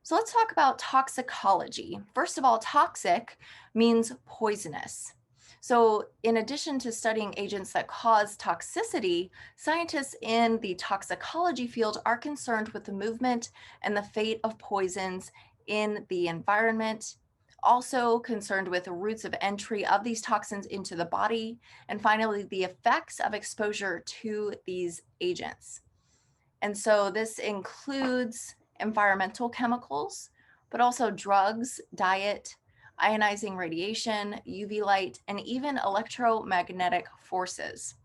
So let's talk about toxicology. First of all, toxic means poisonous. So, in addition to studying agents that cause toxicity, scientists in the toxicology field are concerned with the movement and the fate of poisons in the environment, also concerned with the routes of entry of these toxins into the body, and finally, the effects of exposure to these agents. And so this includes environmental chemicals, but also drugs, diet, ionizing radiation, UV light, and even electromagnetic forces.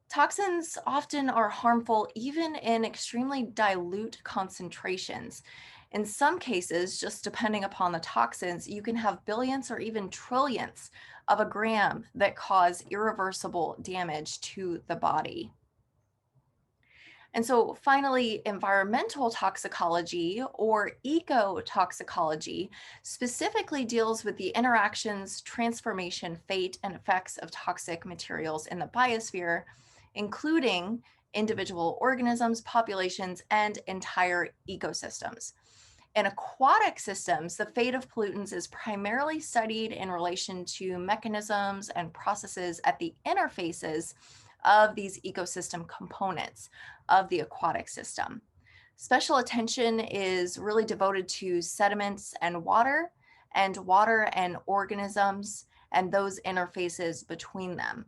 Toxins often are harmful even in extremely dilute concentrations. In some cases, just depending upon the toxins, you can have billions or even trillions of a gram that cause irreversible damage to the body. And so finally, environmental toxicology or ecotoxicology specifically deals with the interactions, transformation, fate, and effects of toxic materials in the biosphere, including individual organisms, populations, and entire ecosystems. In aquatic systems, the fate of pollutants is primarily studied in relation to mechanisms and processes at the interfaces of these ecosystem components of the aquatic system. Special attention is really devoted to sediments and water and organisms and those interfaces between them.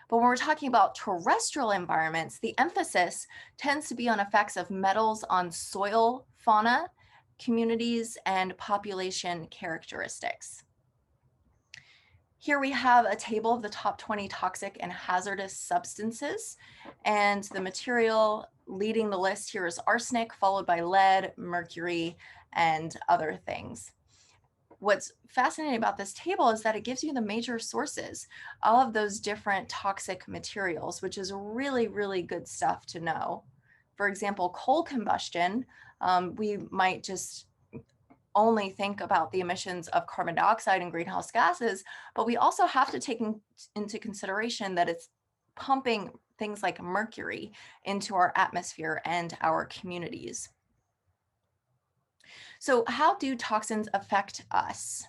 But when we're talking about terrestrial environments, the emphasis tends to be on effects of metals on soil, fauna, communities, and population characteristics. Here we have a table of the top 20 toxic and hazardous substances, and the material leading the list here is arsenic, followed by lead, mercury, and other things. What's fascinating about this table is that it gives you the major sources of those different toxic materials, which is really, really good stuff to know. For example, coal combustion, we might just only think about the emissions of carbon dioxide and greenhouse gases, but we also have to take into consideration that it's pumping things like mercury into our atmosphere and our communities. So, how do toxins affect us?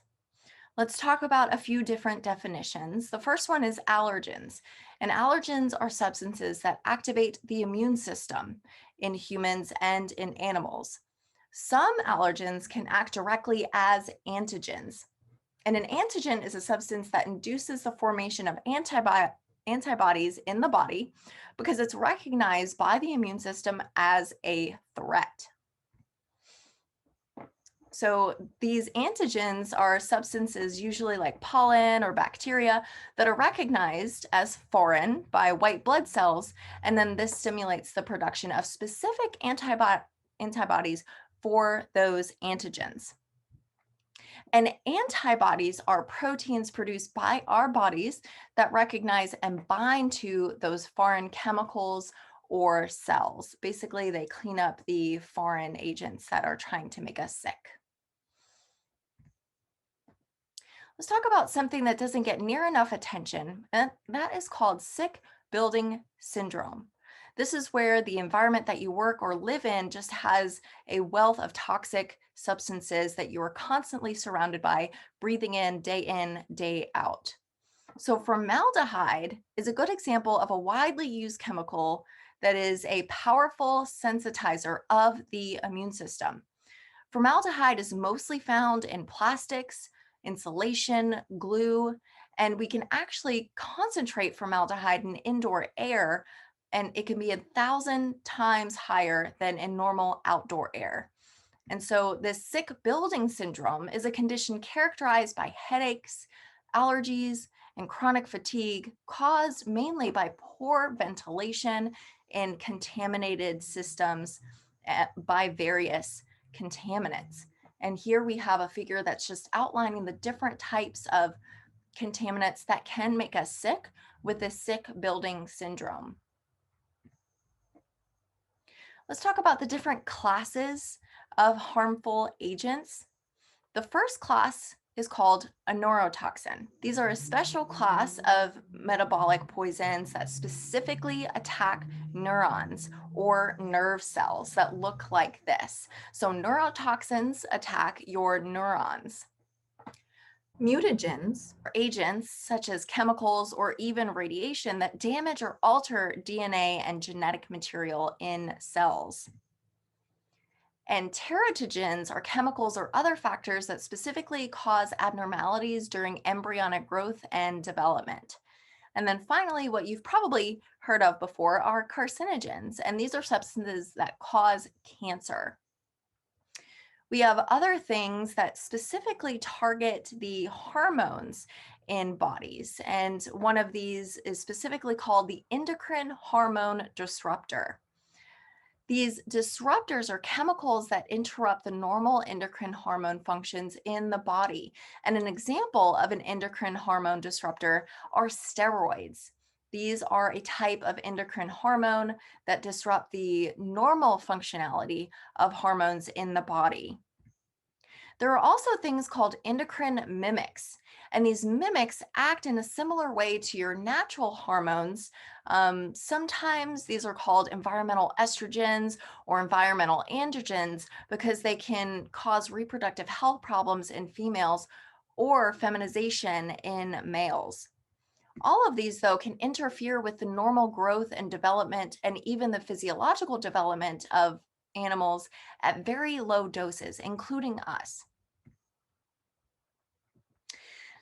Let's talk about a few different definitions. The first one is allergens. And allergens are substances that activate the immune system in humans and in animals. Some allergens can act directly as antigens. And an antigen is a substance that induces the formation of antibodies in the body because it's recognized by the immune system as a threat. So these antigens are substances, usually like pollen or bacteria, that are recognized as foreign by white blood cells, and then this stimulates the production of specific antibodies for those antigens. And antibodies are proteins produced by our bodies that recognize and bind to those foreign chemicals or cells. Basically, they clean up the foreign agents that are trying to make us sick. Let's talk about something that doesn't get near enough attention, and that is called sick building syndrome. This is where the environment that you work or live in just has a wealth of toxic substances that you are constantly surrounded by, breathing in, day out. So, formaldehyde is a good example of a widely used chemical that is a powerful sensitizer of the immune system. Formaldehyde is mostly found in plastics, insulation, glue, and we can actually concentrate formaldehyde in indoor air, and it can be 1,000 times higher than in normal outdoor air. And so, this sick building syndrome is a condition characterized by headaches, allergies, and chronic fatigue caused mainly by poor ventilation in contaminated systems by various contaminants. And here we have a figure that's just outlining the different types of contaminants that can make us sick with this sick building syndrome. Let's talk about the different classes of harmful agents. The first class is called a neurotoxin. These are a special class of metabolic poisons that specifically attack neurons or nerve cells that look like this. So neurotoxins attack your neurons. Mutagens are agents such as chemicals or even radiation that damage or alter DNA and genetic material in cells. And teratogens are chemicals or other factors that specifically cause abnormalities during embryonic growth and development. And then finally, what you've probably heard of before are carcinogens, and these are substances that cause cancer. We have other things that specifically target the hormones in bodies, and one of these is specifically called the endocrine hormone disruptor. These disruptors are chemicals that interrupt the normal endocrine hormone functions in the body. And an example of an endocrine hormone disruptor are steroids. These are a type of endocrine hormone that disrupt the normal functionality of hormones in the body. There are also things called endocrine mimics, and these mimics act in a similar way to your natural hormones. Sometimes these are called environmental estrogens or environmental androgens because they can cause reproductive health problems in females or feminization in males. All of these, though, can interfere with the normal growth and development and even the physiological development of animals at very low doses, including us.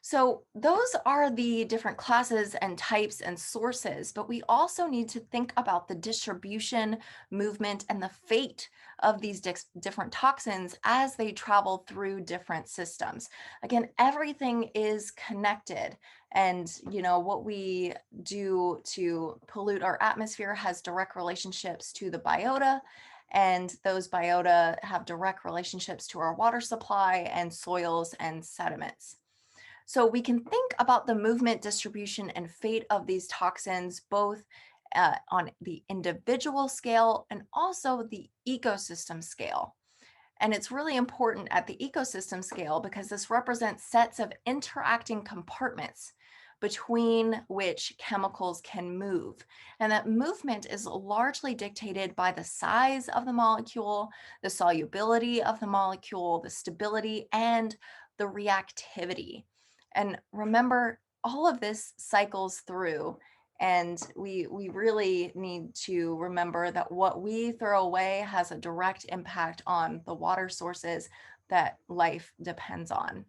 So those are the different classes and types and sources, but we also need to think about the distribution, movement, and the fate of these different toxins as they travel through different systems. Again, everything is connected, and what we do to pollute our atmosphere has direct relationships to the biota. And those biota have direct relationships to our water supply and soils and sediments. So we can think about the movement, distribution, and fate of these toxins both on the individual scale and also the ecosystem scale. And it's really important at the ecosystem scale because this represents sets of interacting compartments between which chemicals can move. And that movement is largely dictated by the size of the molecule, the solubility of the molecule, the stability, and the reactivity. And remember, all of this cycles through, and we really need to remember that what we throw away has a direct impact on the water sources that life depends on.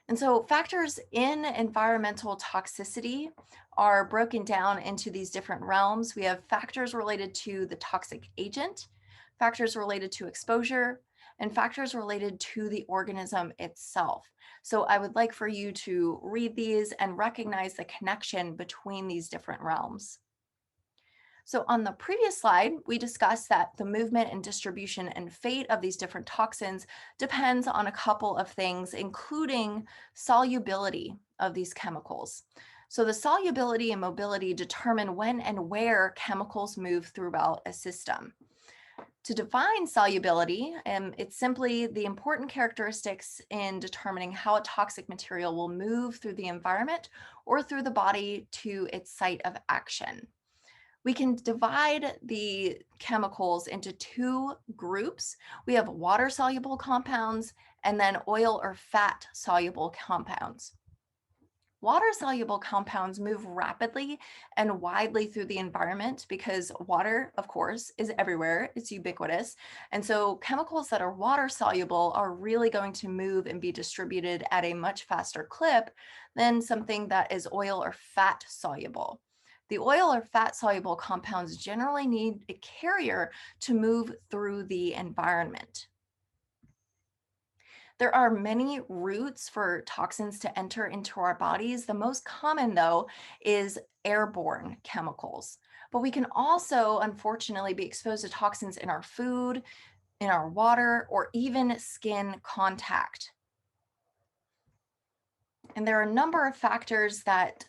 And so factors in environmental toxicity are broken down into these different realms. We have factors related to the toxic agent, factors related to exposure, and factors related to the organism itself. So I would like for you to read these and recognize the connection between these different realms. So on the previous slide, we discussed that the movement and distribution and fate of these different toxins depends on a couple of things, including solubility of these chemicals. So the solubility and mobility determine when and where chemicals move throughout a system. To define solubility, it's simply the important characteristics in determining how a toxic material will move through the environment or through the body to its site of action. We can divide the chemicals into two groups. We have water-soluble compounds and then oil or fat-soluble compounds. Water-soluble compounds move rapidly and widely through the environment because water, of course, is everywhere. It's ubiquitous. And so chemicals that are water-soluble are really going to move and be distributed at a much faster clip than something that is oil or fat-soluble. The oil or fat-soluble compounds generally need a carrier to move through the environment. There are many routes for toxins to enter into our bodies. The most common, though, is airborne chemicals. But we can also, unfortunately, be exposed to toxins in our food, in our water, or even skin contact. And there are a number of factors that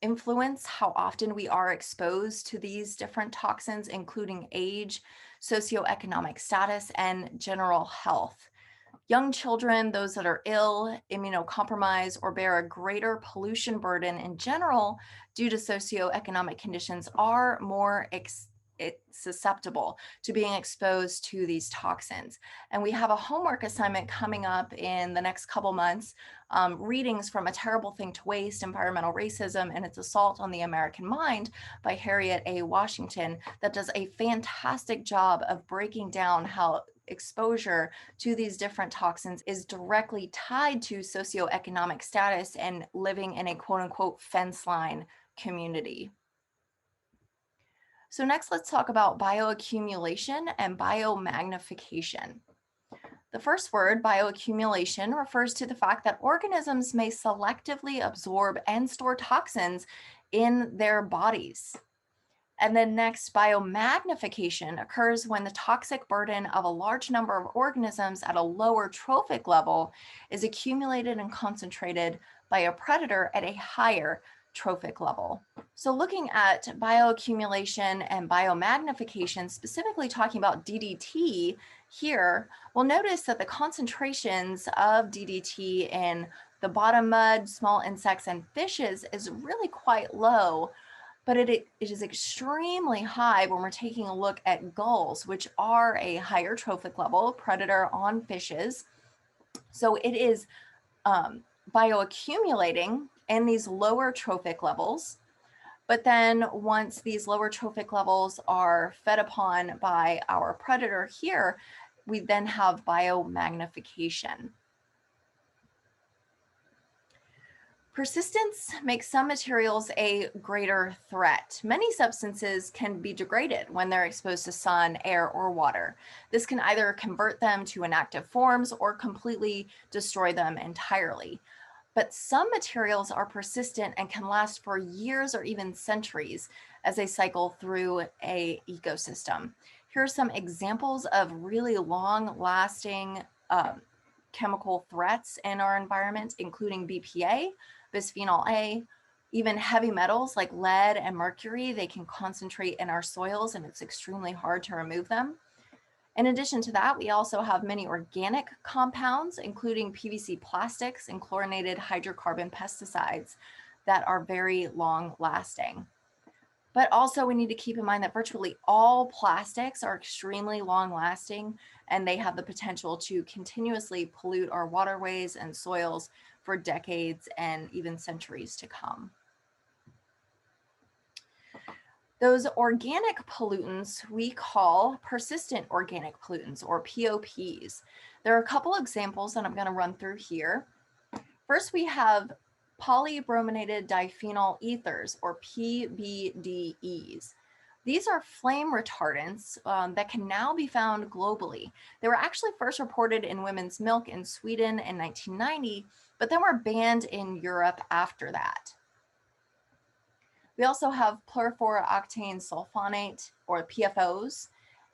influence how often we are exposed to these different toxins, including age, socioeconomic status, and general health. Young children, those that are ill, immunocompromised, or bear a greater pollution burden in general due to socioeconomic conditions are more susceptible to being exposed to these toxins. And we have a homework assignment coming up in the next couple months, readings from A Terrible Thing to Waste, Environmental Racism and Its Assault on the American Mind by Harriet A. Washington, that does a fantastic job of breaking down how exposure to these different toxins is directly tied to socioeconomic status and living in a quote unquote fence line community. So next, let's talk about bioaccumulation and biomagnification. The first word, bioaccumulation, refers to the fact that organisms may selectively absorb and store toxins in their bodies. And then next, biomagnification occurs when the toxic burden of a large number of organisms at a lower trophic level is accumulated and concentrated by a predator at a higher trophic level. So looking at bioaccumulation and biomagnification, specifically talking about DDT here, we'll notice that the concentrations of DDT in the bottom mud, small insects, and fishes is really quite low, but it is extremely high when we're taking a look at gulls, which are a higher trophic level predator on fishes. So it is bioaccumulating in these lower trophic levels. But then once these lower trophic levels are fed upon by our predator here, we then have biomagnification. Persistence makes some materials a greater threat. Many substances can be degraded when they're exposed to sun, air, or water. This can either convert them to inactive forms or completely destroy them entirely. But some materials are persistent and can last for years or even centuries as they cycle through an ecosystem. Here are some examples of really long-lasting chemical threats in our environment, including BPA, bisphenol A, even heavy metals like lead and mercury. They can concentrate in our soils and it's extremely hard to remove them. In addition to that, we also have many organic compounds, including PVC plastics and chlorinated hydrocarbon pesticides that are very long lasting. But also we need to keep in mind that virtually all plastics are extremely long lasting and they have the potential to continuously pollute our waterways and soils for decades and even centuries to come. Those organic pollutants we call persistent organic pollutants, or POPs. There are a couple examples that I'm going to run through here. First, we have polybrominated diphenyl ethers, or PBDEs. These are flame retardants that can now be found globally. They were actually first reported in women's milk in Sweden in 1990, but then were banned in Europe after that. We also have perfluorooctane sulfonate, or PFOs,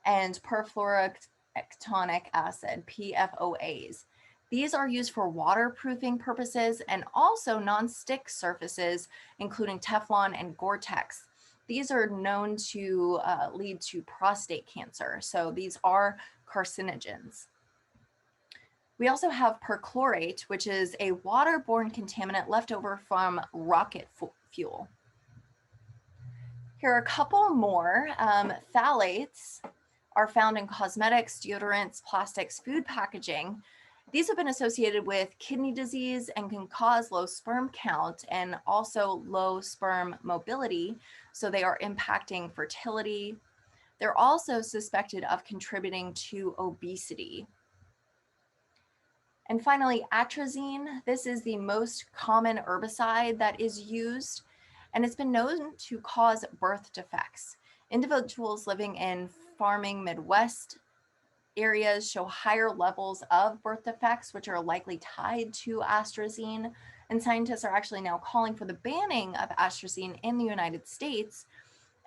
and perfluorooctanoic acid, PFOAs. These are used for waterproofing purposes and also non-stick surfaces, including Teflon and Gore-Tex. These are known to lead to prostate cancer, so these are carcinogens. We also have perchlorate, which is a waterborne contaminant left over from rocket fuel. Here are a couple more. Phthalates are found in cosmetics, deodorants, plastics, food packaging. These have been associated with kidney disease and can cause low sperm count and also low sperm mobility. So they are impacting fertility. They're also suspected of contributing to obesity. And finally, atrazine. This is the most common herbicide that is used, and it's been known to cause birth defects. Individuals living in farming Midwest areas show higher levels of birth defects, which are likely tied to atrazine. And scientists are actually now calling for the banning of atrazine in the United States,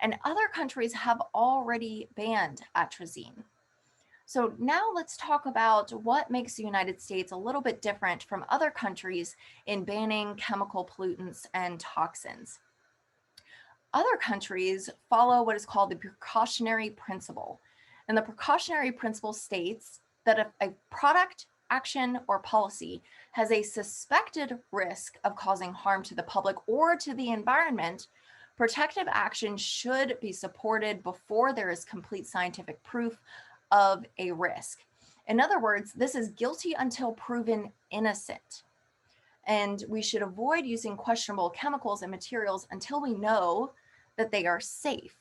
and other countries have already banned atrazine. So now let's talk about what makes the United States a little bit different from other countries in banning chemical pollutants and toxins. Other countries follow what is called the precautionary principle. And the precautionary principle states that if a product action or policy has a suspected risk of causing harm to the public or to the environment, protective action should be supported before there is complete scientific proof of a risk. In other words, this is guilty until proven innocent. And we should avoid using questionable chemicals and materials until we know that they are safe.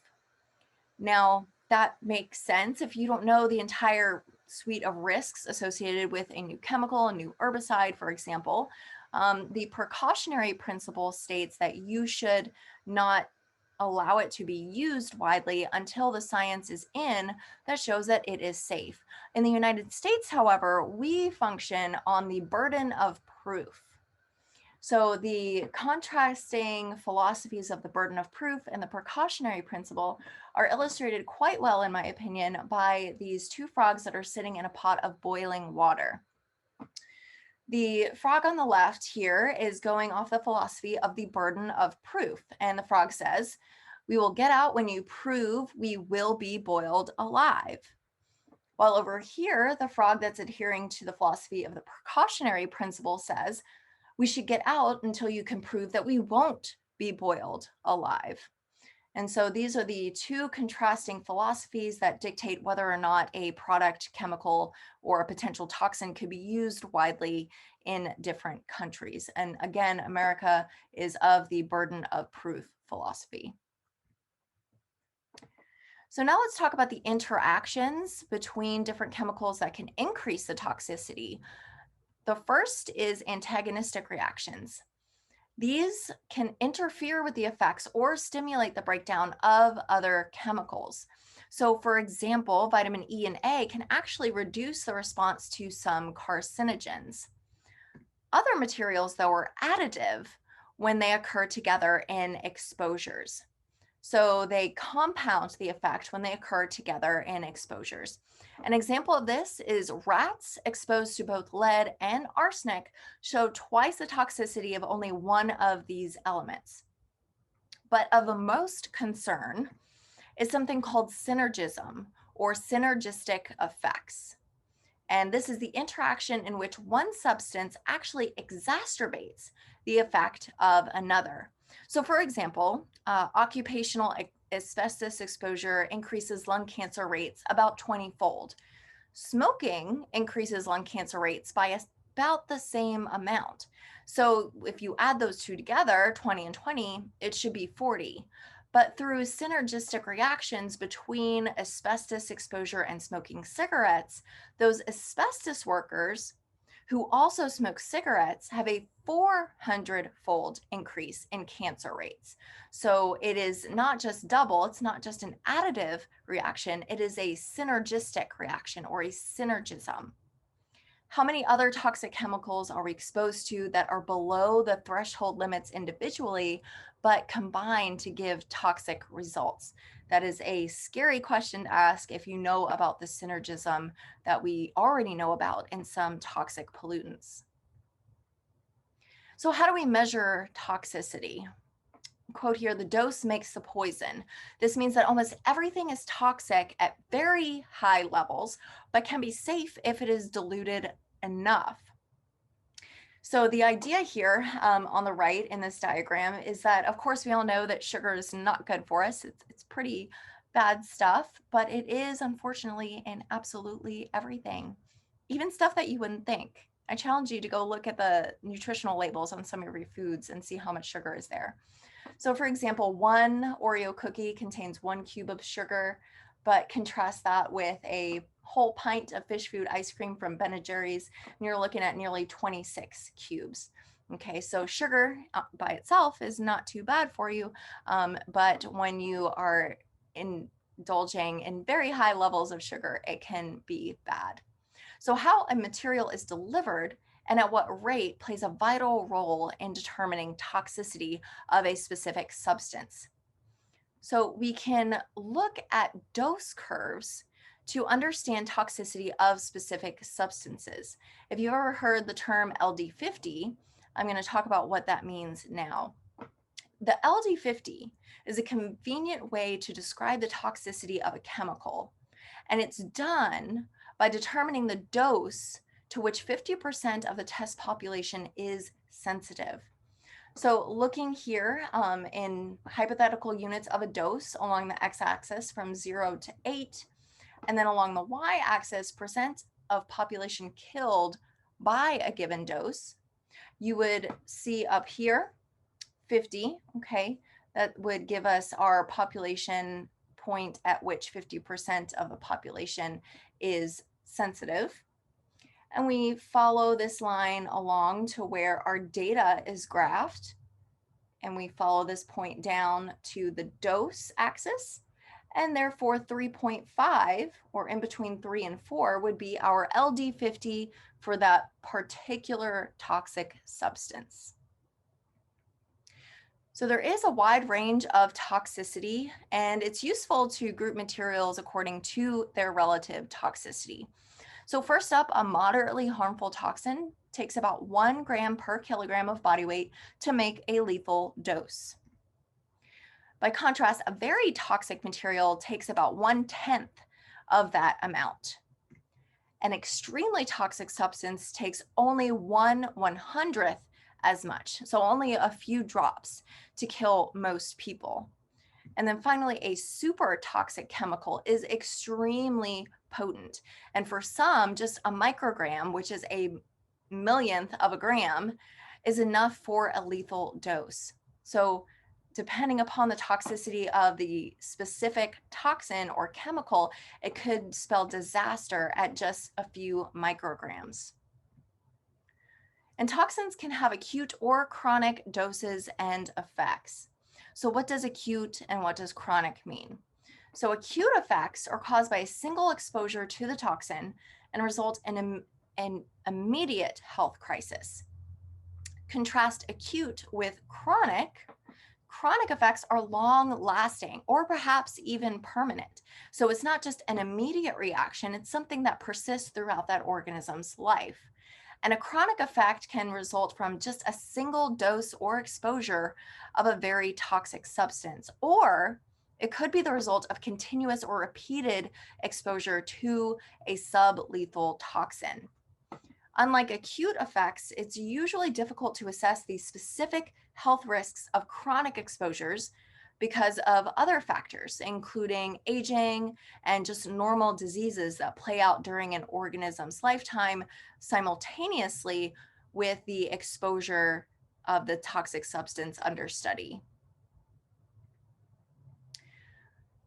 Now, that makes sense if you don't know the entire suite of risks associated with a new chemical, a new herbicide, for example. The precautionary principle states that you should not allow it to be used widely until the science is in that shows that it is safe. In the United States, however, we function on the burden of proof. So the contrasting philosophies of the burden of proof and the precautionary principle are illustrated quite well, in my opinion, by these two frogs that are sitting in a pot of boiling water. The frog on the left here is going off the philosophy of the burden of proof. And the frog says, "We will get out when you prove we will be boiled alive." While over here, the frog that's adhering to the philosophy of the precautionary principle says, "We should get out until you can prove that we won't be boiled alive." And so these are the two contrasting philosophies that dictate whether or not a product, chemical, or a potential toxin could be used widely in different countries. And again, America is of the burden of proof philosophy. So now let's talk about the interactions between different chemicals that can increase the toxicity. The first is antagonistic reactions. These can interfere with the effects or stimulate the breakdown of other chemicals. So, for example, vitamin E and A can actually reduce the response to some carcinogens. Other materials, though, are additive when they occur together in exposures. So they compound the effect when they occur together in exposures. An example of this is rats exposed to both lead and arsenic show twice the toxicity of only one of these elements. But of the most concern is something called synergism or synergistic effects. And this is the interaction in which one substance actually exacerbates the effect of another. So, for example, occupational asbestos exposure increases lung cancer rates about 20-fold. Smoking increases lung cancer rates by about the same amount. So, if you add those two together, 20 and 20, it should be 40. But through synergistic reactions between asbestos exposure and smoking cigarettes, those asbestos workers who also smoke cigarettes have a 400-fold increase in cancer rates. So it is not just double, it's not just an additive reaction, it is a synergistic reaction or a synergism. How many other toxic chemicals are we exposed to that are below the threshold limits individually, but combine to give toxic results? That is a scary question to ask if you know about the synergism that we already know about in some toxic pollutants. So how do we measure toxicity? Quote here, "The dose makes the poison." This means that almost everything is toxic at very high levels, but can be safe if it is diluted enough. So the idea here on the right in this diagram is that, of course, we all know that sugar is not good for us. It's pretty bad stuff, but it is unfortunately in absolutely everything, even stuff that you wouldn't think. I challenge you to go look at the nutritional labels on some of your foods and see how much sugar is there. So for example, one Oreo cookie contains 1 cube of sugar, but contrast that with a whole pint of fish food ice cream from Ben & Jerry's, and you're looking at nearly 26 cubes. Okay, so sugar by itself is not too bad for you, but when you are indulging in very high levels of sugar, it can be bad. So how a material is delivered and at what rate plays a vital role in determining toxicity of a specific substance. So we can look at dose curves to understand toxicity of specific substances. If you've ever heard the term LD50, I'm going to talk about what that means now. The LD50 is a convenient way to describe the toxicity of a chemical, and it's done by determining the dose to which 50% of the test population is sensitive. So looking here in hypothetical units of a dose along the x-axis from 0 to 8, and then along the y-axis, percent of population killed by a given dose, you would see up here 50, okay? That would give us our population point at which 50% of the population is sensitive. And we follow this line along to where our data is graphed. And we follow this point down to the dose axis. And therefore 3.5, or in between 3 and 4, would be our LD50 for that particular toxic substance. So there is a wide range of toxicity, and it's useful to group materials according to their relative toxicity. So first up, a moderately harmful toxin takes about 1 gram per kilogram of body weight to make a lethal dose. By contrast, a very toxic material takes about 1/10 of that amount. An extremely toxic substance takes only 1/100th as much, so only a few drops to kill most people. And then finally, a super toxic chemical is extremely potent. And for some, just a microgram, which is a millionth of a gram, is enough for a lethal dose. So depending upon the toxicity of the specific toxin or chemical, it could spell disaster at just a few micrograms. And toxins can have acute or chronic doses and effects. So what does acute and what does chronic mean? So acute effects are caused by a single exposure to the toxin and result in an immediate health crisis. Contrast acute with chronic. Chronic effects are long lasting or perhaps even permanent. So it's not just an immediate reaction, it's something that persists throughout that organism's life. And a chronic effect can result from just a single dose or exposure of a very toxic substance, or it could be the result of continuous or repeated exposure to a sublethal toxin. Unlike acute effects, it's usually difficult to assess the specific health risks of chronic exposures because of other factors, including aging and just normal diseases that play out during an organism's lifetime simultaneously with the exposure of the toxic substance under study.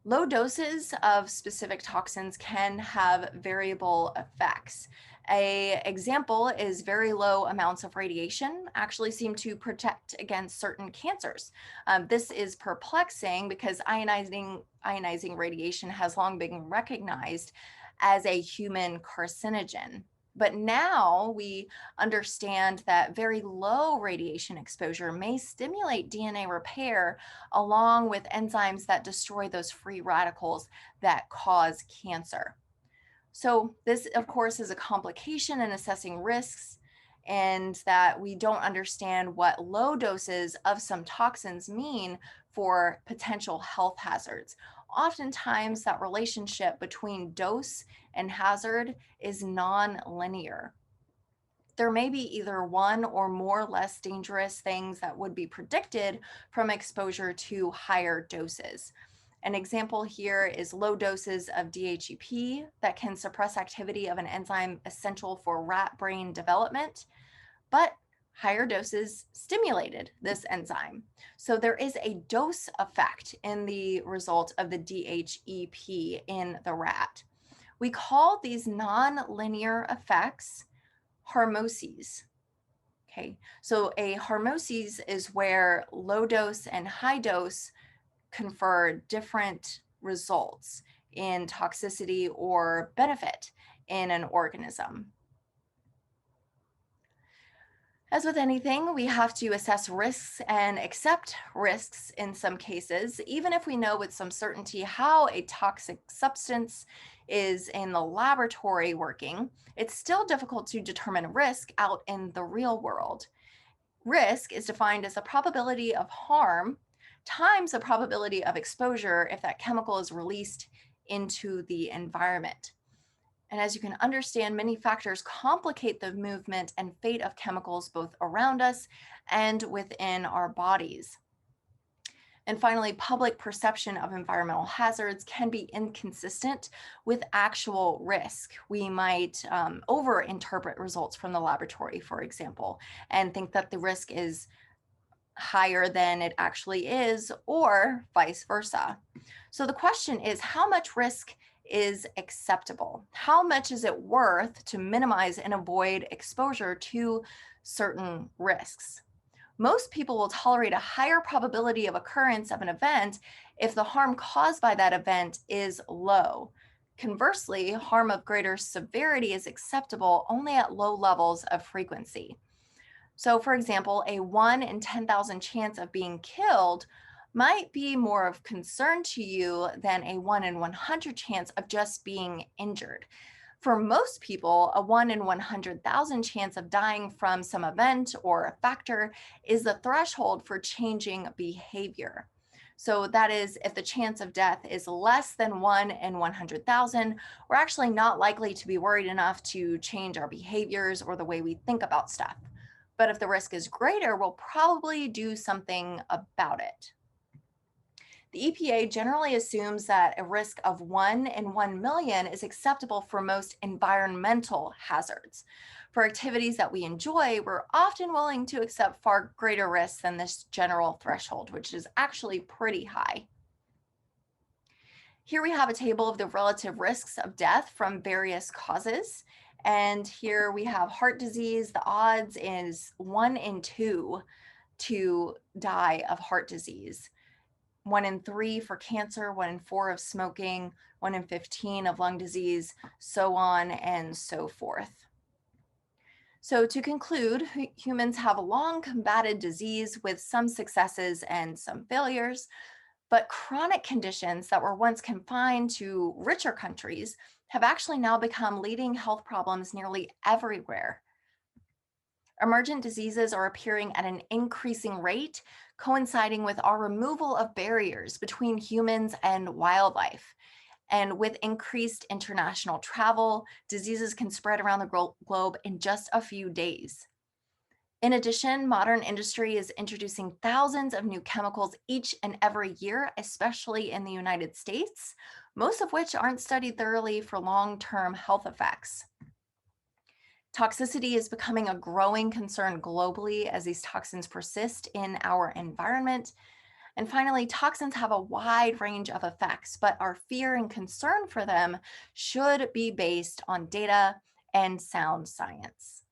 Low doses of specific toxins can have variable effects. An example is very low amounts of radiation actually seem to protect against certain cancers. This is perplexing because ionizing radiation has long been recognized as a human carcinogen. But now we understand that very low radiation exposure may stimulate DNA repair along with enzymes that destroy those free radicals that cause cancer. So this, of course, is a complication in assessing risks, and that we don't understand what low doses of some toxins mean for potential health hazards. Oftentimes, that relationship between dose and hazard is non-linear. There may be either one or more less dangerous things that would be predicted from exposure to higher doses. An example here is low doses of DHEP that can suppress activity of an enzyme essential for rat brain development, but higher doses stimulated this enzyme. So there is a dose effect in the result of the DHEP in the rat. We call these non-linear effects hormoses. Okay, so a hormesis is where low dose and high dose confer different results in toxicity or benefit in an organism. As with anything, we have to assess risks and accept risks in some cases, even if we know with some certainty how a toxic substance is in the laboratory working. It's still difficult to determine risk out in the real world. Risk is defined as the probability of harm times the probability of exposure if that chemical is released into the environment. And as you can understand, many factors complicate the movement and fate of chemicals both around us and within our bodies. And finally, public perception of environmental hazards can be inconsistent with actual risk. We might overinterpret results from the laboratory, for example, and think that the risk is higher than it actually is, or vice versa. So the question is, how much risk is acceptable? How much is it worth to minimize and avoid exposure to certain risks? Most people will tolerate a higher probability of occurrence of an event if the harm caused by that event is low. Conversely, harm of greater severity is acceptable only at low levels of frequency. So, for example, a 1 in 10,000 chance of being killed might be more of concern to you than a 1 in 100 chance of just being injured. For most people, a 1 in 100,000 chance of dying from some event or factor is the threshold for changing behavior. So, that is, if the chance of death is less than 1 in 100,000, we're actually not likely to be worried enough to change our behaviors or the way we think about stuff. But if the risk is greater, we'll probably do something about it. The EPA generally assumes that a risk of 1 in 1 million is acceptable for most environmental hazards. For activities that we enjoy, we're often willing to accept far greater risks than this general threshold, which is actually pretty high. Here we have a table of the relative risks of death from various causes. And here we have heart disease. The odds is 1 in 2 to die of heart disease, 1 in 3 for cancer, 1 in 4 of smoking, 1 in 15 of lung disease, so on and so forth. So, to conclude, humans have long combated disease with some successes and some failures. But chronic conditions that were once confined to richer countries have actually now become leading health problems nearly everywhere. Emergent diseases are appearing at an increasing rate, coinciding with our removal of barriers between humans and wildlife. And with increased international travel, diseases can spread around the globe in just a few days. In addition, modern industry is introducing thousands of new chemicals each and every year, especially in the United States, most of which aren't studied thoroughly for long term health effects. Toxicity is becoming a growing concern globally as these toxins persist in our environment. And finally, toxins have a wide range of effects, but our fear and concern for them should be based on data and sound science.